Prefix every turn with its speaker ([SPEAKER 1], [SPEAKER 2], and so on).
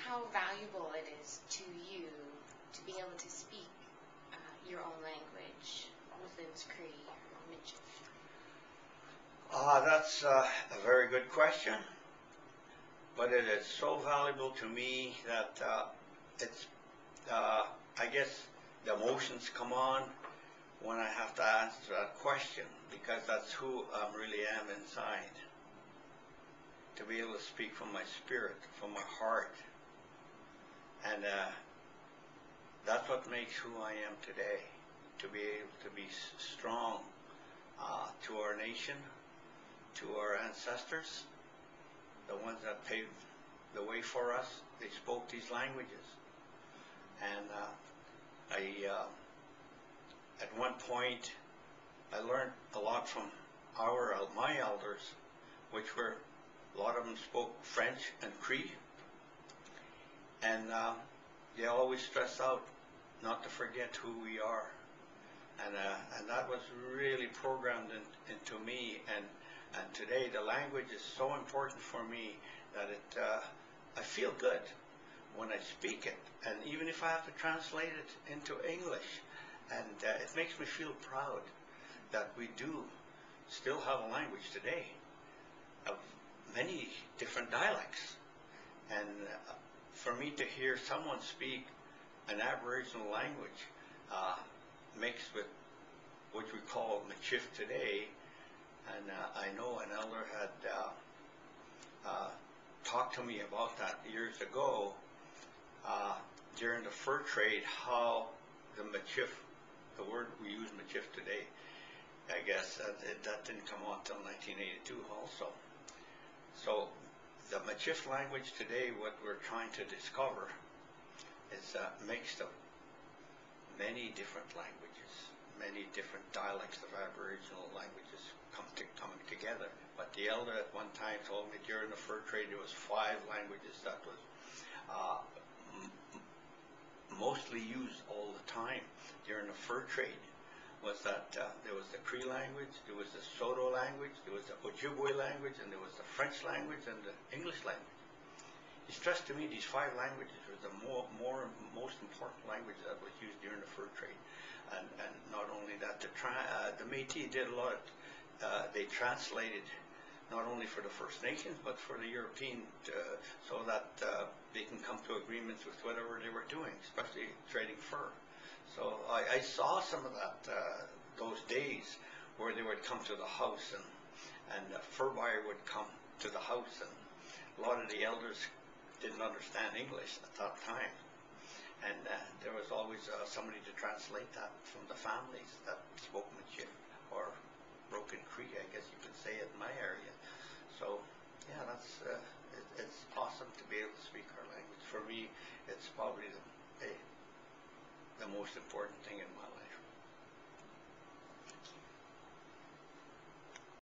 [SPEAKER 1] how valuable it is to you to be able to speak your own language within Cree or Michif?
[SPEAKER 2] That's a very good question, but it is so valuable to me that it's, I guess the emotions come on when I have to answer that question, because that's who I really am inside. To be able to speak from my spirit, from my heart, and that's what makes who I am today. To be able to be strong to our nation, to our ancestors, the ones that paved the way for us. They spoke these languages, and at one point I learned a lot from my elders, which were, a lot of them spoke French and Cree, and they always stress out not to forget who we are, and that was really programmed into me, and today the language is so important for me that I feel good when I speak it, and even if I have to translate it into English, and it makes me feel proud that we do still have a language today of many different dialects, and for me to hear someone speak an Aboriginal language mixed with what we call Michif today, and I know an elder had talked to me about that years ago during the fur trade, how the Michif, the word we use Michif today, I guess that didn't come on until 1982 also. So the Michif language today, what we're trying to discover is a mix of many different languages, many different dialects of Aboriginal languages coming together. But the elder at one time told me during the fur trade there was 5 languages that was mostly used all the time during the fur trade. Was that there was the Cree language, there was the Soto language, there was the Ojibwe language, and there was the French language and the English language. He stressed to me these 5 languages were the most important language that was used during the fur trade. And not only that, the Métis did a lot. They translated not only for the First Nations but for the European, so that they can come to agreements with whatever they were doing, especially trading fur. So I saw some of that those days where they would come to the house, and a fur buyer would come to the house, and a lot of the elders didn't understand English at that time, and there was always somebody to translate that from the families that spoke Michif or broken Cree, I guess you could say, it in my area. So yeah, that's it's awesome to be able to speak our language. For me, it's probably the most important thing in my life.